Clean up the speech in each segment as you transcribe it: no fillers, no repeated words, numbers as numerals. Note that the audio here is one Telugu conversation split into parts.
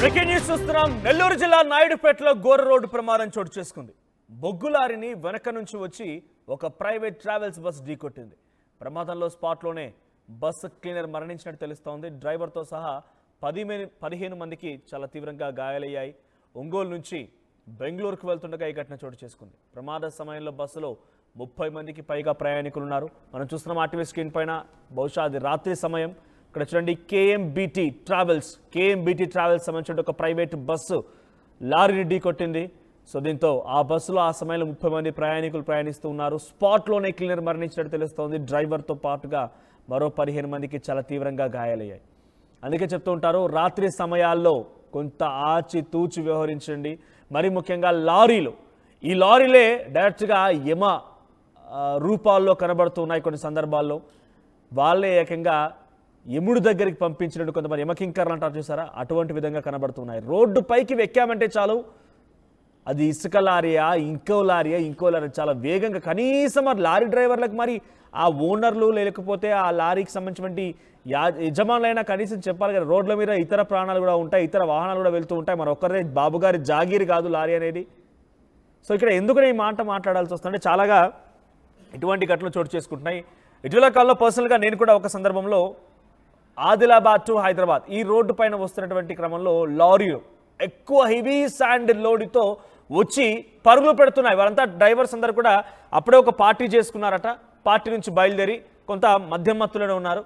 బ్రేకింగ్ న్యూస్ చూస్తున్నాం. నెల్లూరు జిల్లా నాయుడుపేటలో ఘోర రోడ్డు ప్రమాదం చోటు చేసుకుంది. బొగ్గు లారీని వెనక నుంచి వచ్చి ఒక ప్రైవేట్ ట్రావెల్స్ బస్ ఢీకొట్టింది. ప్రమాదంలో స్పాట్లోనే బస్సు క్లీనర్ మరణించినట్టు తెలుస్తోంది. డ్రైవర్తో సహా 15 మందికి చాలా తీవ్రంగా గాయాలయ్యాయి. ఒంగోలు నుంచి బెంగళూరుకు వెళ్తుండగా ఈ ఘటన చోటు చేసుకుంది. ప్రమాద సమయంలో బస్సులో 30 మందికి పైగా ప్రయాణికులు ఉన్నారు. మనం చూస్తున్నాం ఆర్టీవీ స్క్రీన్ పైన. బహుశా అది రాత్రి సమయం. ఇక్కడ చూడండి, కేఎంబీటీ ట్రావెల్స్ సంబంధించిన ఒక ప్రైవేట్ బస్సు లారీని ఢీకొట్టింది. సో దీంతో ఆ బస్సులో ఆ సమయంలో 30 మంది ప్రయాణికులు ప్రయాణిస్తూ ఉన్నారు. స్పాట్లోనే క్లీనర్ మరణించినట్టు తెలుస్తోంది. డ్రైవర్తో పాటుగా మరో 15 మందికి చాలా తీవ్రంగా గాయాలయ్యాయి. అందుకే చెప్తూ ఉంటారు, రాత్రి సమయాల్లో కొంత ఆచితూచి వ్యవహరించండి. మరి ముఖ్యంగా లారీలు, ఈ లారీలే డైరెక్ట్గా యమ రూపాల్లో కనబడుతున్నాయి. కొన్ని సందర్భాల్లో వాళ్ళే ఏకంగా యముడు దగ్గరికి పంపించినట్టు కొంతమంది యమకింకర్లు అంటారు చూసారా, అటువంటి విధంగా కనబడుతున్నాయి. రోడ్డు పైకి ఎక్కామంటే చాలు, అది ఇసుక లారీయా ఇంకో లారీ చాలా వేగంగా, కనీసం ఆ లారీ డ్రైవర్లకు మరి ఆ ఓనర్లు లేకపోతే ఆ లారీకి సంబంధించినటువంటి యజమానులైనా కనీసం చెప్పాలి కదా. రోడ్ల మీద ఇతర ప్రాణాలు కూడా ఉంటాయి, ఇతర వాహనాలు కూడా వెళ్తూ ఉంటాయి. మరి ఒక్కరే బాబుగారి జాగీరు కాదు లారీ అనేది. సో ఇక్కడ ఎందుకు ఈ మాట మాట్లాడాల్సి వస్తుందంటే, చాలాగా ఇటువంటి ఘటనలు చోటు చేసుకుంటున్నాయి. ఇటీవల కాలంలో పర్సనల్గా నేను కూడా ఒక సందర్భంలో ఆదిలాబాద్ టు హైదరాబాద్ ఈ రోడ్డు పైన వస్తున్నటువంటి క్రమంలో లారీలు ఎక్కువ హెవీ శాండ్ లోడ్తో వచ్చి పరుగులు పెడుతున్నాయి. వారంతా డ్రైవర్స్ అందరూ కూడా అప్పుడే ఒక పార్టీ చేసుకున్నారట. పార్టీ నుంచి బయలుదేరి కొంత మధ్య మత్తులోనే ఉన్నారు.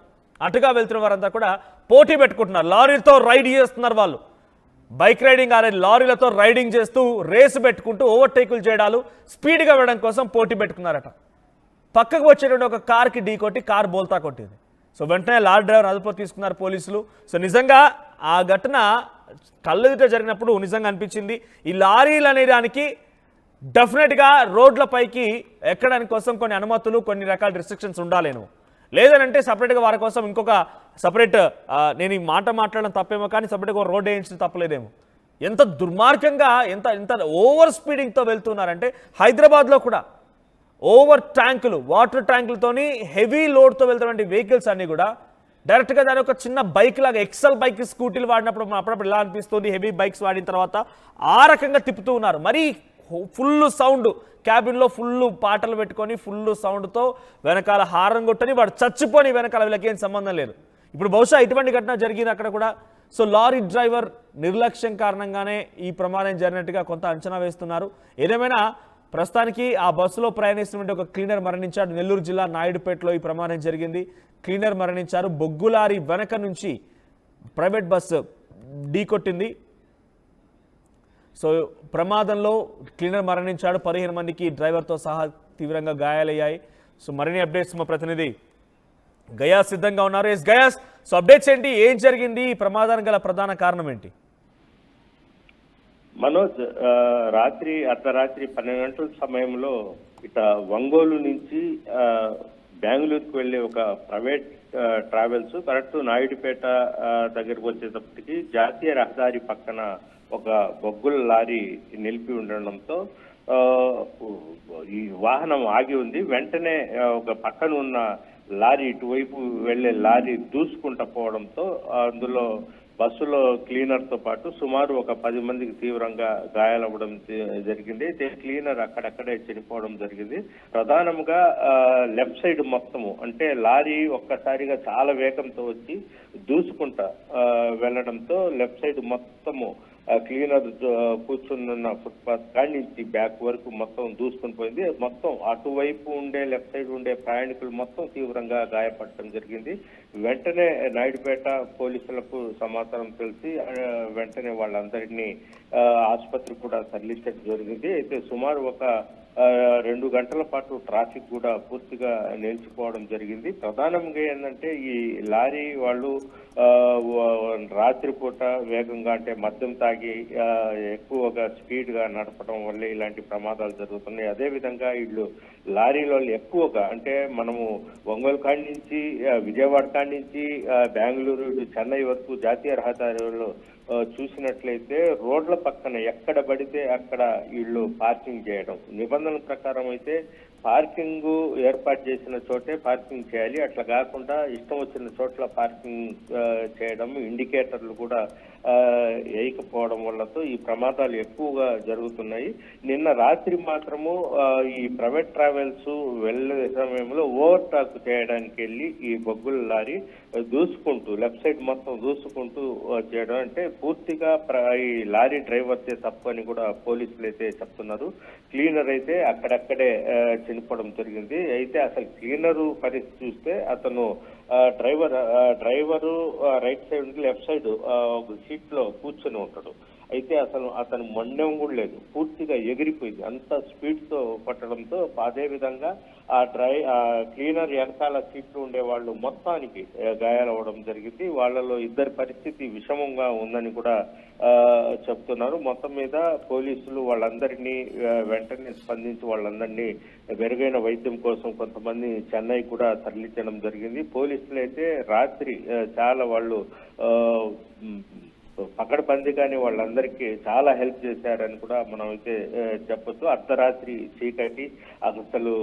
అటుగా వెళ్తున్న వారంతా కూడా పోటీ పెట్టుకుంటున్నారు. లారీలతో రైడ్ చేస్తున్నారు. వాళ్ళు బైక్ రైడింగ్ అనేది లారీలతో రైడింగ్ చేస్తూ రేసు పెట్టుకుంటూ ఓవర్టేకులు చేయడాలు, స్పీడ్గా వెళ్ళడం కోసం పోటీ పెట్టుకున్నారట. పక్కకు వచ్చేటువంటి ఒక కార్కి ఢీకొట్టి కారు బోల్తా కొట్టింది. సో వెంటనే లారీ డ్రైవర్ అదుపులో తీసుకున్నారు పోలీసులు. సో నిజంగా ఆ ఘటన కళ్ళెదుట జరిగినప్పుడు నిజంగా అనిపించింది, ఈ లారీలు అనే దానికి డెఫినెట్గా రోడ్లపైకి ఎక్కడానికి కోసం కొన్ని అనుమతులు, కొన్ని రకాల రిస్ట్రిక్షన్స్ ఉండాలేను. లేదనంటే సపరేట్గా వారి కోసం ఇంకొక సపరేట్, నేను ఈ మాట మాట్లాడడం తప్పేమో కానీ సపరేట్గా రోడ్ వేయించడం తప్పలేదేమో. ఎంత దుర్మార్గంగా, ఎంత ఓవర్ స్పీడింగ్తో వెళ్తున్నారంటే, హైదరాబాద్లో కూడా ఓవర్ ట్యాంకులు, వాటర్ ట్యాంకులతోని హెవీ లోడ్తో వెళ్తున్నటువంటి వెహికల్స్ అన్నీ కూడా డైరెక్ట్గా దాని ఒక చిన్న బైక్ లాగా, ఎక్సెల్ బైక్ స్కూటీలు వాడినప్పుడు అప్పుడప్పుడు ఇలా అనిపిస్తుంది, హెవీ బైక్స్ వాడిన తర్వాత ఆ రకంగా తిప్పుతూ ఉన్నారు. మరీ ఫుల్ సౌండ్, క్యాబిన్లో ఫుల్ పాటలు పెట్టుకొని ఫుల్ సౌండ్తో వెనకాల హారన్ కొట్టని వాడు చచ్చిపోని వెనకాల, వీళ్ళకి ఏం సంబంధం లేదు. ఇప్పుడు బహుశా ఇటువంటి ఘటన జరిగింది అక్కడ కూడా. సో లారీ డ్రైవర్ నిర్లక్ష్యం కారణంగానే ఈ ప్రమాదం జరిగినట్టుగా కొంత అంచనా వేస్తున్నారు. ఏదేమైనా ప్రస్తుతానికి ఆ బస్సులో ప్రయాణిస్తున్నటువంటి ఒక క్లీనర్ మరణించాడు. నెల్లూరు జిల్లా నాయుడుపేటలో ఈ ప్రమాదం జరిగింది. క్లీనర్ మరణించారు. బొగ్గు లారీ వెనక నుంచి ప్రైవేట్ బస్సు ఢీకొట్టింది. సో ప్రమాదంలో క్లీనర్ మరణించాడు. 15 మందికి డ్రైవర్తో సహా తీవ్రంగా గాయాలయ్యాయి. సో మరిన్ని అప్డేట్స్ మా ప్రతినిధి గయాస్ సిద్ధంగా ఉన్నారు. ఎస్ గయాస్, సో అప్డేట్స్ ఏంటి, ఏం జరిగింది, ఈ ప్రమాదానికి గల ప్రధాన కారణం ఏంటి? మనోజ్, అర్ధరాత్రి 12 గంటల సమయంలో ఇట ఒంగోలు నుంచి బెంగళూరుకు వెళ్లే ఒక ప్రైవేట్ ట్రావెల్స్ కరెక్ట్ నాయుడుపేట దగ్గరకు వచ్చేటప్పటికి జాతీయ రహదారి పక్కన ఒక బొగ్గుల లారీ నిలిపి ఉండడంతో ఈ వాహనం ఆగి ఉంది. వెంటనే ఒక పక్కన ఉన్న లారీ, ఇటువైపు వెళ్లే లారీ దూసుకుంటూ పోవడంతో అందులో బస్సులో క్లీనర్ తో పాటు సుమారు ఒక 10 మందికి తీవ్రంగా గాయాలవ్వడం జరిగింది. అయితే క్లీనర్ అక్కడక్కడే చనిపోవడం జరిగింది. ప్రధానంగా లెఫ్ట్ సైడ్ మొత్తము, అంటే లారీ ఒక్కసారిగా చాలా వేగంతో వచ్చి దూసుకుంటా వెళ్లడంతో లెఫ్ట్ సైడ్ మొత్తము క్లీనర్ కూర్చున్న ఫుట్పాత్ కాడి నుంచి బ్యాక్ వరకు మొత్తం దూసుకుని పోయింది. మొత్తం అటువైపు ఉండే లెఫ్ట్ సైడ్ ఉండే ప్రయాణికులు మొత్తం తీవ్రంగా గాయపడటం జరిగింది. వెంటనే నాయుడుపేట పోలీసులకు సమాచారం తెలిసి వెంటనే వాళ్ళందరినీ ఆసుపత్రికి కూడా తరలించడం జరిగింది. అయితే సుమారు ఒక 2 గంటల పాటు ట్రాఫిక్ కూడా పూర్తిగా నిలిచిపోవడం జరిగింది. ప్రధానంగా ఏంటంటే, ఈ లారీ వాళ్ళు రాత్రిపూట వేగంగా, అంటే మద్యం తాగి ఎక్కువగా స్పీడ్ గా నడపడం వల్లే ఇలాంటి ప్రమాదాలు జరుగుతున్నాయి. అదే విధంగా వీళ్ళు లారీలో ఎక్కువగా, అంటే మనము ఒంగోలు కాడి నుంచి విజయవాడ కాడి నుంచి బెంగళూరు చెన్నై వరకు జాతీయ రహదారిలో చూసినట్లయితే రోడ్ల పక్కన ఎక్కడ పడితే అక్కడ వీళ్ళు పార్కింగ్ చేయడం. నిబంధనల ప్రకారం అయితే పార్కింగ్ ఏర్పాటు చేసిన చోటే పార్కింగ్ చేయాలి. అట్లా కాకుండా ఇష్టం వచ్చిన చోట్ల పార్కింగ్ చేయడం, ఇండికేటర్లు కూడా వేయకపోవడం వల్లతో ఈ ప్రమాదాలు ఎక్కువగా జరుగుతున్నాయి. నిన్న రాత్రి మాత్రము ఈ ప్రైవేట్ ట్రావెల్స్ వెళ్ళే సమయంలో ఓవర్టాక్ చేయడానికి వెళ్ళి ఈ బొగ్గుల లారీ దూసుకుంటూ లెఫ్ట్ సైడ్ మొత్తం దూసుకుంటూ చేయడం అంటే పూర్తిగా ఈ లారీ డ్రైవర్సే తప్పు అని కూడా పోలీసులు అయితే చెప్తున్నారు. క్లీనర్ అయితే అక్కడక్కడే చనిపోవడం జరిగింది. అయితే అసలు క్లీనరు పరిస్థితి చూస్తే అతను డ్రైవరు రైట్ సైడ్ నుంచి లెఫ్ట్ సైడ్ ఒక సీట్ లో కూర్చొని ఉంటాడు. అయితే అతను మండం కూడా లేదు, పూర్తిగా ఎగిరిపోయింది అంత స్పీడ్ తో పట్టడంతో. అదే విధంగా ఆ క్లీనర్ వెనకాల సీట్లు ఉండే వాళ్ళు మొత్తానికి గాయాలవ్వడం జరిగింది. వాళ్ళలో ఇద్దరి పరిస్థితి విషమంగా ఉందని కూడా చెప్తున్నారు. మొత్తం మీద పోలీసులు వాళ్ళందరినీ వెంటనే స్పందించి వాళ్ళందరినీ మెరుగైన వైద్యం కోసం కొంతమంది చెన్నై కూడా తరలించడం జరిగింది. పోలీసులు అయితే రాత్రి చాలా వాళ్ళు పకడ్బందీగానే వాళ్ళందరికీ చాలా హెల్ప్ చేశారని కూడా మనం అయితే చెప్పొచ్చు. అర్ధరాత్రి చీకటి, అసలు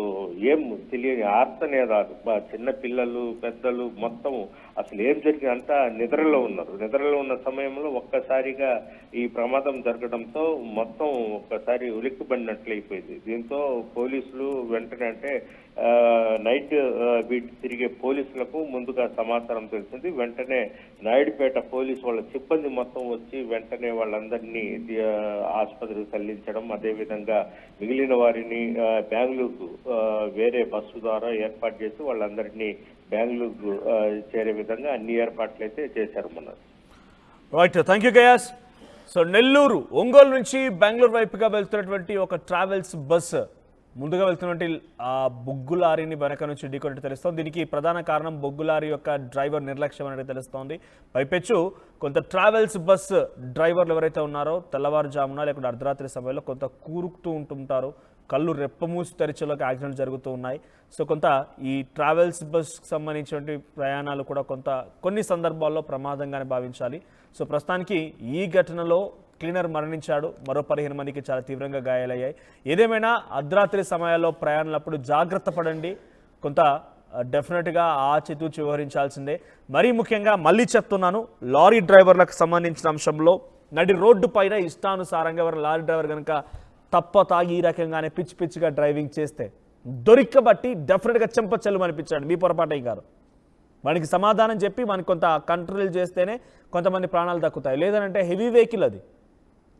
ఏం తెలియని ఆర్తనేదాలు, చిన్న పిల్లలు పెద్దలు మొత్తం అసలు ఏం జరిగింది అంతా నిద్రలో ఉన్నారు. నిద్రలో ఉన్న సమయంలో ఒక్కసారిగా ఈ ప్రమాదం జరగడంతో మొత్తం ఒక్కసారి ఉలిక్కిపడినట్లయిపోయింది. దీంతో పోలీసులు వెంటనే అంటే నైట్ బీట్ తిరిగే పోలీసులకు ముందుగా సమాచారం తెలిసింది. వెంటనే నాయుడుపేట పోలీసు వాళ్ళ సిబ్బంది మొత్తం వచ్చి వెంటనే వాళ్ళందరినీ ఆసుపత్రికి తరలించడం, అదేవిధంగా మిగిలిన వారిని బెంగళూరుకు వేరే బస్సు ద్వారా ఏర్పాటు చేసి వాళ్ళందరినీ బెంగళూరు చేరే విధంగా అన్ని ఏర్పాట్లు అయితే చేశారు. Right, thank you guys. So Nellore Ongole నుంచి బెంగళూరు వైపుగా వెళ్తున్నటువంటి ఒక ట్రావెల్స్ బస్సు ముందుగా వెళ్తున్నటువంటి బొగ్గు లారీని వెనక నుంచి ఢీకొట్టి తెలుస్తోంది. దీనికి ప్రధాన కారణం బొగ్గు లారీ యొక్క డ్రైవర్ నిర్లక్ష్యం అనేది తెలుస్తోంది. పైపెచ్చు కొంత ట్రావెల్స్ బస్సు డ్రైవర్లు ఎవరైతే ఉన్నారో తెల్లవారుజామున లేకుంటే అర్ధరాత్రి సమయంలో కొంత కూరుకుతూ ఉంటుంటారు. కళ్ళు రెప్పమూసి తెరిచేలోకి యాక్సిడెంట్ జరుగుతూ ఉన్నాయి. సో కొంత ఈ ట్రావెల్స్ బస్కి సంబంధించినటువంటి ప్రయాణాలు కూడా కొన్ని సందర్భాల్లో ప్రమాదంగానే భావించాలి. సో ప్రస్తుతానికి ఈ ఘటనలో క్లీనర్ మరణించాడు, మరో 15 మందికి చాలా తీవ్రంగా గాయాలయ్యాయి. ఏదేమైనా అర్ధరాత్రి సమయాల్లో ప్రయాణాలప్పుడు జాగ్రత్త పడండి, కొంత డెఫినెట్గా ఆచితూచి వ్యవహరించాల్సిందే. మరీ ముఖ్యంగా మళ్ళీ చెప్తున్నాను, లారీ డ్రైవర్లకు సంబంధించిన అంశంలో నడి రోడ్డు పైన ఇష్టానుసారంగా ఎవరు లారీ డ్రైవర్ కనుక తప్ప తాగి ఈ రకంగానే పిచ్చి పిచ్చిగా డ్రైవింగ్ చేస్తే దొరికబట్టి డెఫినెట్గా చెంపచెల్లు అనిపించాడు. మీ పొరపాటే కాదు, మనకి సమాధానం చెప్పి మనకి కొంత కంట్రోల్ చేస్తేనే కొంతమంది ప్రాణాలు దక్కుతాయి. లేదంటే హెవీ వెహికల్ అది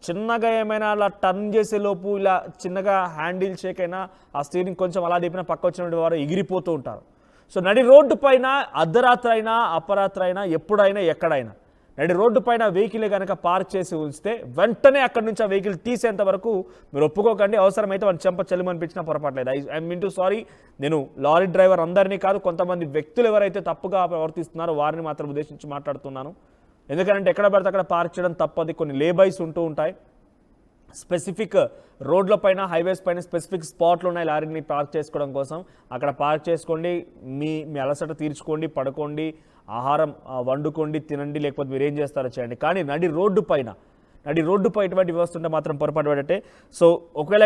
చిన్నగా ఏమైనా అలా టర్న్ చేసే లోపు ఇలా చిన్నగా హ్యాండిల్ షేక్ అయినా ఆ స్టీరింగ్ కొంచెం అలా తిప్పినా పక్క వచ్చినటువంటి వారు ఎగిరిపోతూ ఉంటారు. సో నడి రోడ్డు పైన అర్ధరాత్రి అయినా అపరాత్రి అయినా ఎప్పుడైనా ఎక్కడైనా నడి రోడ్డు పైన వెహికల్ కనుక పార్క్ చేసి ఉంచితే వెంటనే అక్కడి నుంచి ఆ వెహికల్ తీసేంత వరకు మీరు ఒప్పుకోకండి. అవసరమైతే వాళ్ళని చెంప చెల్లుమనిపించినా పొరపాట్లేదు. ఐ మీన్ టు సారీ, నేను లారీ డ్రైవర్ అందరినీ కాదు, కొంతమంది వ్యక్తులు ఎవరైతే తప్పుగా ప్రవర్తిస్తున్నారో వారిని మాత్రం ఉద్దేశించి మాట్లాడుతున్నాను. ఎందుకంటే ఎక్కడ పడితే అక్కడ పార్క్ చేయడం తప్పది. కొన్ని లేబైస్ ఉంటూ ఉంటాయి, స్పెసిఫిక్ రోడ్ల పైన హైవేస్ పైన స్పెసిఫిక్ స్పాట్లు ఉన్నాయి లారీని పార్క్ చేసుకోవడం కోసం. అక్కడ పార్క్ చేసుకోండి, మీ అలసట తీర్చుకోండి, పడుకోండి, ఆహారం వండుకోండి, తినండి, లేకపోతే మీరు ఏం చేస్తారో చేయండి. కానీ నడి రోడ్డు పైన ఇటువంటి వ్యవస్థ ఉంటే మాత్రం పొరపాటు పడటే. సో ఒకవేళ